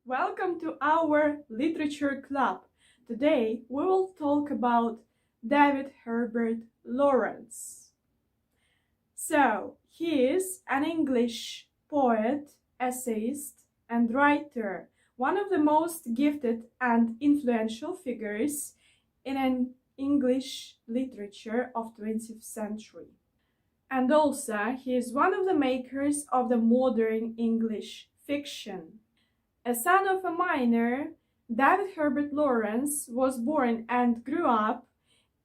Welcome to our literature club. Today we will talk about David Herbert Lawrence. So, he is an English poet, essayist, and writer, one of the most gifted and influential figures in an English literature of 20th century. And also, he is one of the makers of the modern English fiction. A son of a miner, David Herbert Lawrence was born and grew up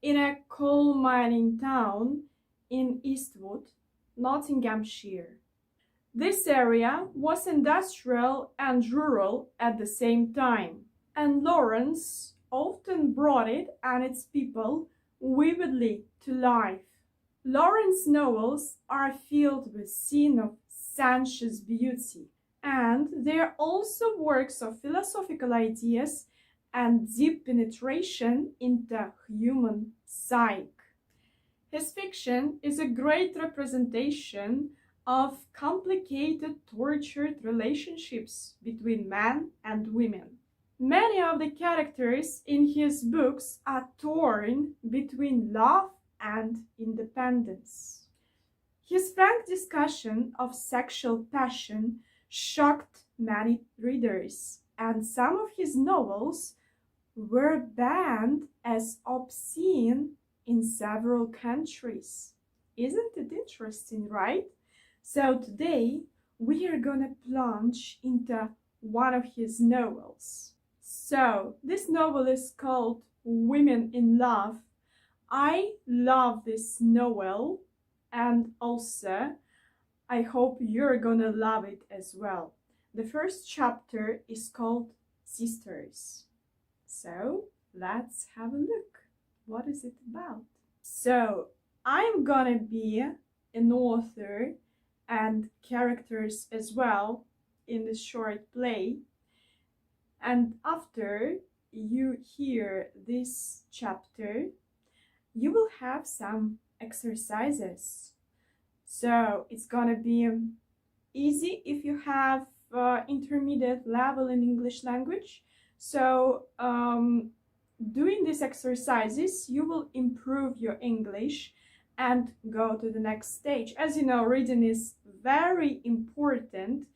in a coal mining town in Eastwood, Nottinghamshire. This area was industrial and rural at the same time, and Lawrence often brought it and its people vividly to life. Lawrence's novels are filled with scenes of sensuous beauty, and they are also works of philosophical ideas and deep penetration into human psyche. His fiction is a great representation of complicated, tortured relationships between men and women. Many of the characters in his books are torn between love and independence. His frank discussion of sexual passion shocked many readers, and some of his novels were banned as obscene in several countries. Isn't it interesting, right? So today we are gonna plunge into one of his novels. So this novel is called Women in Love. I love this novel, and also I hope you're gonna love it as well. The first chapter is called Sisters. So let's have a look. What is it about? So I'm gonna be an author and characters as well in this short play. And after you hear this chapter, you will have some exercises. So it's gonna be easy if you have intermediate level in English language. So doing these exercises, you will improve your English and go to the next stage. As you know, reading is very important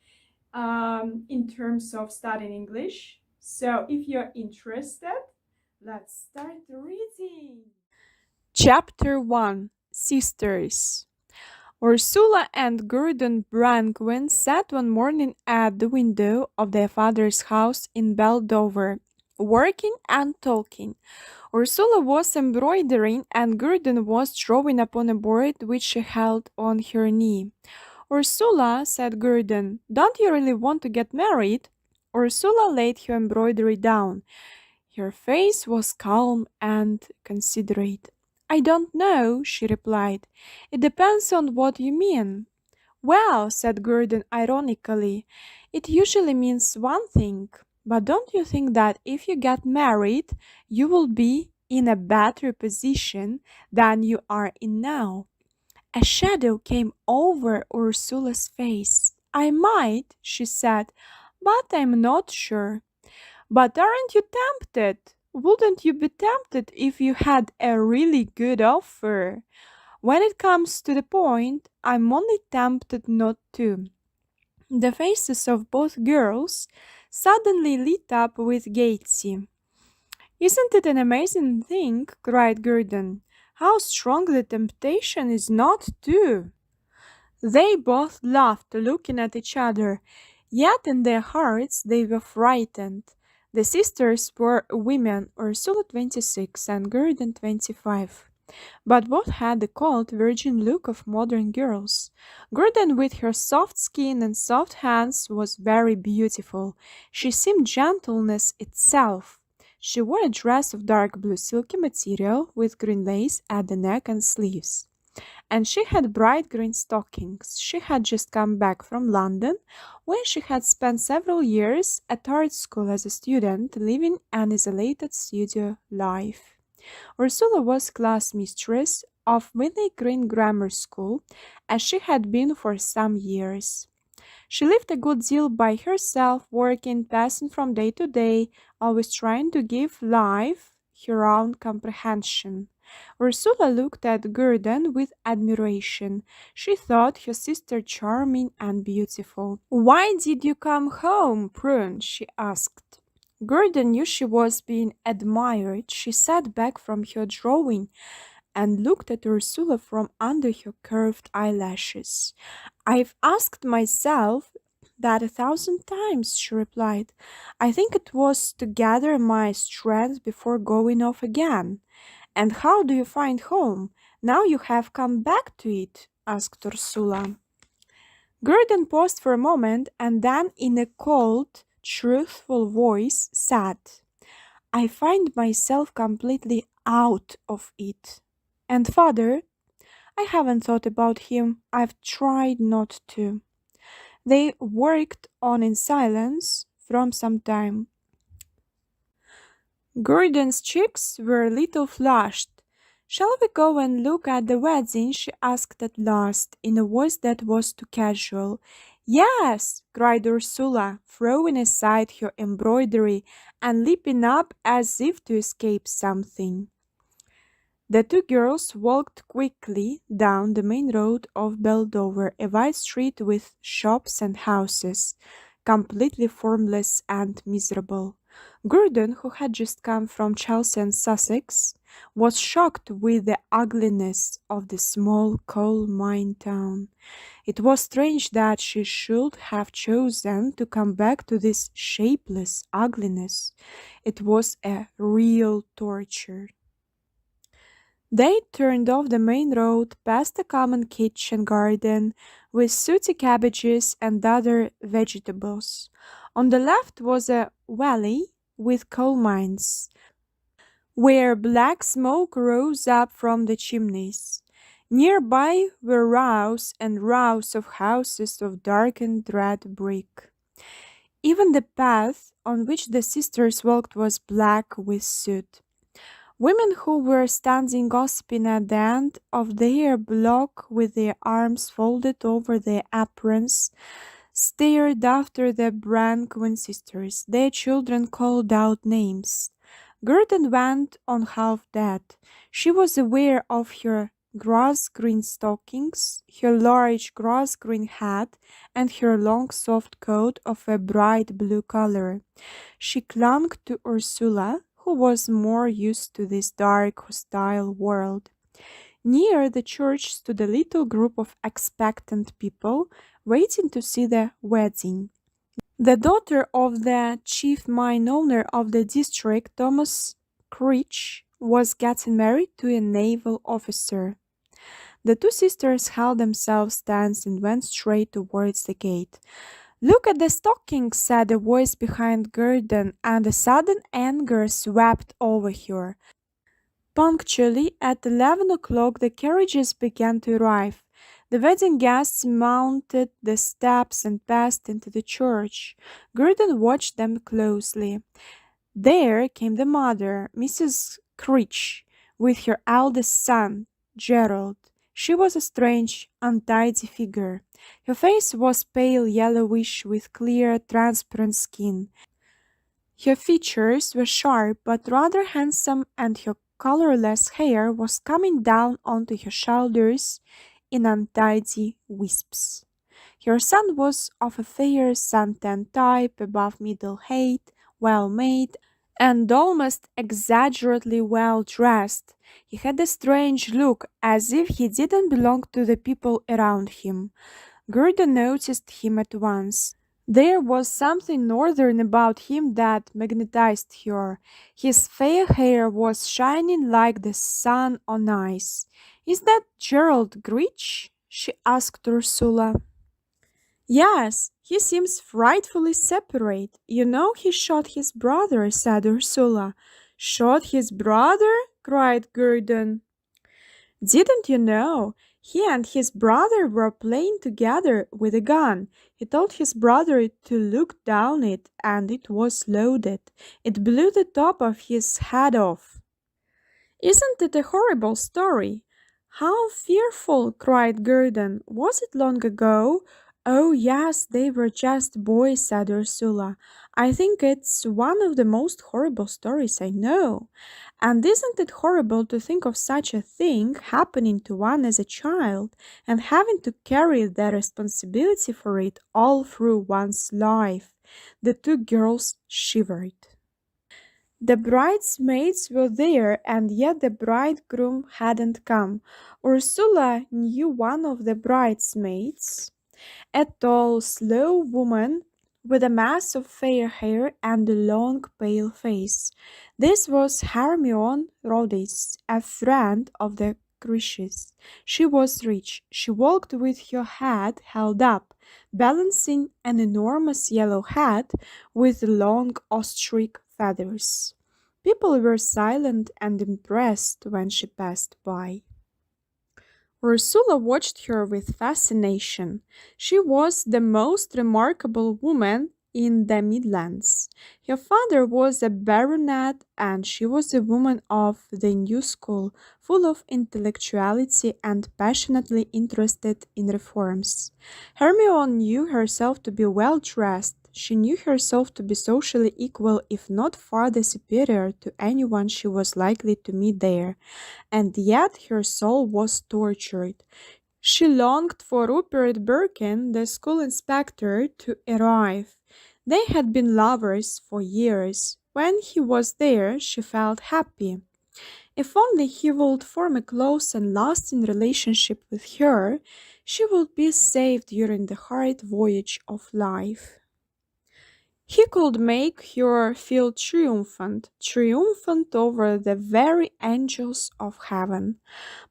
in terms of studying English. So if you're interested, let's start reading. Chapter 1, Sisters. Ursula and Gurdon Brangwen sat one morning at the window of their father's house in Beldover, working and talking. Ursula was embroidering and Gurdon was drawing upon a board which she held on her knee. "Ursula," said Gurdon, "don't you really want to get married?" Ursula laid her embroidery down. Her face was calm and considerate. "I don't know," she replied. "It depends on what you mean." "Well," said Gurdon ironically, "it usually means one thing. But don't you think that if you get married, you will be in a better position than you are in now?" A shadow came over Ursula's face. "I might," she said, "but I'm not sure." "But aren't you tempted? Wouldn't you be tempted if you had a really good offer?" "When it comes to the point, I'm only tempted not to." The faces of both girls suddenly lit up with gaiety. "Isn't it an amazing thing?" cried Gurdon. "How strong the temptation is not to!" They both laughed, looking at each other, yet in their hearts they were frightened. The sisters were women, Ursula 26 and Gurdon 25, but both had the cold, virgin look of modern girls. Gurdon, with her soft skin and soft hands, was very beautiful. She seemed gentleness itself. She wore a dress of dark blue silky material with green lace at the neck and sleeves, and she had bright green stockings. She had just come back from London, where she had spent several years at art school as a student, living an isolated studio life. Ursula was class mistress of Whitley Green Grammar School, as she had been for some years. She lived a good deal by herself, working, passing from day to day, always trying to give life her own comprehension. Ursula looked at Gurdon with admiration. She thought her sister charming and beautiful. "Why did you come home, Prune?" she asked. Gurdon knew she was being admired. She sat back from her drawing and looked at Ursula from under her curved eyelashes. "I've asked myself that 1,000 times," she replied. "I think it was to gather my strength before going off again." "And how do you find home, now you have come back to it?" asked Ursula. Gurdon paused for a moment and then, in a cold, truthful voice, said, "I find myself completely out of it." "And father?" "I haven't thought about him. I've tried not to." They worked on in silence from some time. Gordon's cheeks were a little flushed. "Shall we go and look at the wedding?" she asked at last, in a voice that was too casual. "Yes!" cried Ursula, throwing aside her embroidery and leaping up as if to escape something. The two girls walked quickly down the main road of Beldover, a wide street with shops and houses, completely formless and miserable. Gurdon, who had just come from Chelsea and Sussex, was shocked with the ugliness of the small coal mine town. It was strange that she should have chosen to come back to this shapeless ugliness. It was a real torture. They turned off the main road past a common kitchen garden with sooty cabbages and other vegetables. On the left was a valley with coal mines, where black smoke rose up from the chimneys. Nearby were rows and rows of houses of darkened red brick. Even the path on which the sisters walked was black with soot. Women who were standing gossiping at the end of their block with their arms folded over their aprons stared after the Branquin sisters. Their children called out names. Gurdon went on half that. She was aware of her grass-green stockings, her large grass-green hat, and her long soft coat of a bright blue color. She clung to Ursula, who was more used to this dark, hostile world. Near the church stood a little group of expectant people, waiting to see the wedding. The daughter of the chief mine owner of the district, Thomas Creech, was getting married to a naval officer. The two sisters held themselves tense and went straight towards the gate. "Look at the stockings," said a voice behind Gurdon, and a sudden anger swept over her. Punctually at 11 o'clock the carriages began to arrive. The wedding guests mounted the steps and passed into the church. Gurdon watched them closely. There came the mother, Mrs. Creech, with her eldest son, Gerald. She was a strange, untidy figure. Her face was pale yellowish with clear, transparent skin. Her features were sharp but rather handsome, and her colorless hair was coming down onto her shoulders in untidy wisps. Her son was of a fair suntan type, above middle height, well made, and almost exaggerately well dressed. He had a strange look, as if he didn't belong to the people around him. Gerda noticed him at once. There was something northern about him that magnetized her. His fair hair was shining like the sun on ice. "Is that Gerald Grich?" she asked Ursula. "Yes, he seems frightfully separate. You know he shot his brother," said Ursula. "Shot his brother?" cried Gurdon. "Didn't you know? He and his brother were playing together with a gun. He told his brother to look down it, and it was loaded. It blew the top of his head off." "Isn't it a horrible story?" "How fearful!" cried Gurdon. "Was it long ago?" Oh, yes, they were just boys, said Ursula. I think it's one of the most horrible stories I know. And isn't it horrible to think of such a thing happening to one as a child and having to carry the responsibility for it all through one's life? The two girls shivered. The bridesmaids were there, and yet the bridegroom hadn't come. Ursula knew one of the bridesmaids, a tall, slow woman with a mass of fair hair and a long, pale face. This was Hermione Rhodes, a friend of the Crishes. She was rich. She walked with her head held up, balancing an enormous yellow hat with long ostrich feathers. People were silent and impressed when she passed by. Ursula watched her with fascination. She was the most remarkable woman in the Midlands. Her father was a baronet, and she was a woman of the new school, full of intellectuality and passionately interested in reforms. Hermione knew herself to be well dressed. She knew herself to be socially equal, if not far the superior to anyone she was likely to meet there, and yet her soul was tortured. She longed for Rupert Birkin, the school inspector, to arrive. They had been lovers for years. When he was there, she felt happy. If only he would form a close and lasting relationship with her, she would be safe during the hard voyage of life. He could make her feel triumphant, triumphant over the very angels of heaven.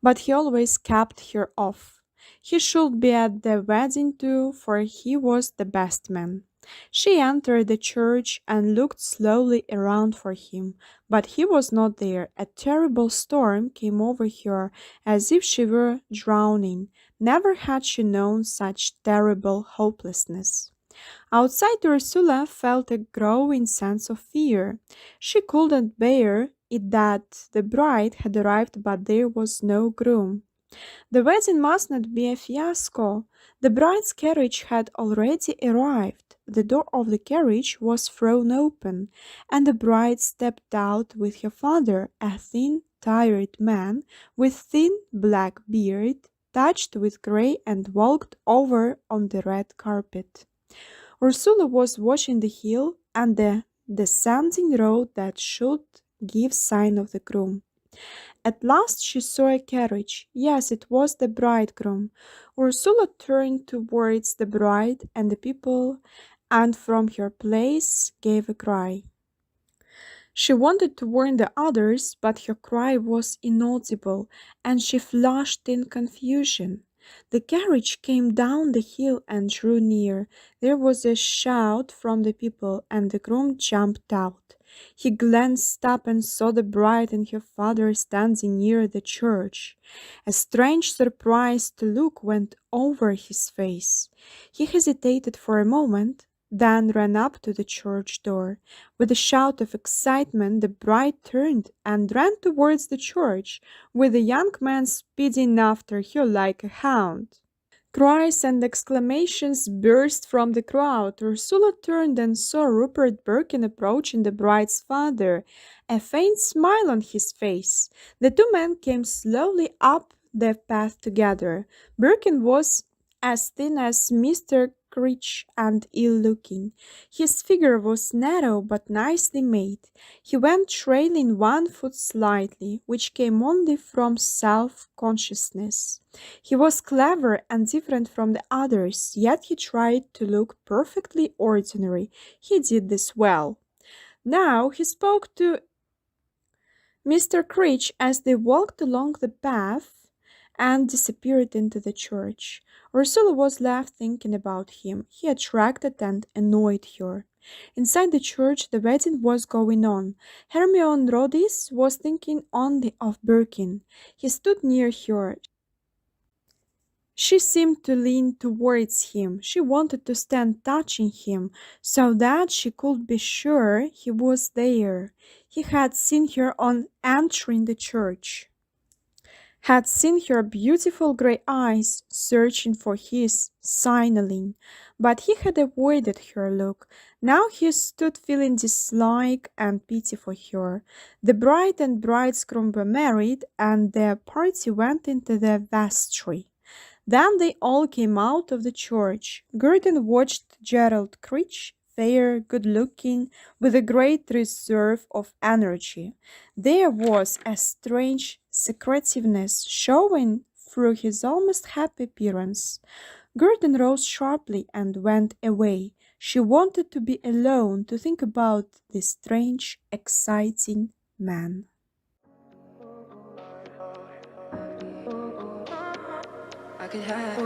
But he always kept her off. He should be at the wedding too, for he was the best man. She entered the church and looked slowly around for him, but he was not there. A terrible storm came over her as if she were drowning. Never had she known such terrible hopelessness. Outside, Ursula felt a growing sense of fear. She couldn't bear it that the bride had arrived, but there was no groom. The wedding must not be a fiasco. The bride's carriage had already arrived. The door of the carriage was thrown open, and the bride stepped out with her father, a thin, tired man with thin black beard, touched with grey, and walked over on the red carpet. Ursula was watching the hill and the descending road that should give sign of the groom. At last she saw a carriage. Yes, it was the bridegroom. Ursula turned towards the bride and the people, and from her place gave a cry. She wanted to warn the others, but her cry was inaudible, and she flushed in confusion. The carriage came down the hill and drew near. There was a shout from the people, and the groom jumped out. He glanced up and saw the bride and her father standing near the church. A strange, surprised look went over his face. He hesitated for a moment, then ran up to the church door. With a shout of excitement, the bride turned and ran towards the church, with the young man speeding after her like a hound. Cries and exclamations burst from the crowd. Ursula turned and saw Rupert Birkin approaching the bride's father, a faint smile on his face. The two men came slowly up the path together. Birkin was as thin as Mr. Critch and ill-looking. His figure was narrow but nicely made. He went trailing one foot slightly, which came only from self-consciousness. He was clever and different from the others, yet he tried to look perfectly ordinary. He did this well. Now he spoke to Mr. Critch as they walked along the path and disappeared into the church. Ursula was left thinking about him. He attracted and annoyed her. Inside the church, the wedding was going on. Hermione Rhodes was thinking only of Birkin. He stood near her. She seemed to lean towards him. She wanted to stand touching him so that she could be sure he was there. He had seen her on entering the church. had seen her beautiful grey eyes searching for his signaling, but he had avoided her look. Now he stood feeling dislike and pity for her. The bride and bridegroom were married, and their party went into the vestry. Then they all came out of the church. Gordon watched Gerald Critch, fair, good-looking, with a great reserve of energy. There was a strange secretiveness showing through his almost happy appearance. Gordon rose sharply and went away. She wanted to be alone to think about this strange, exciting man. I could have.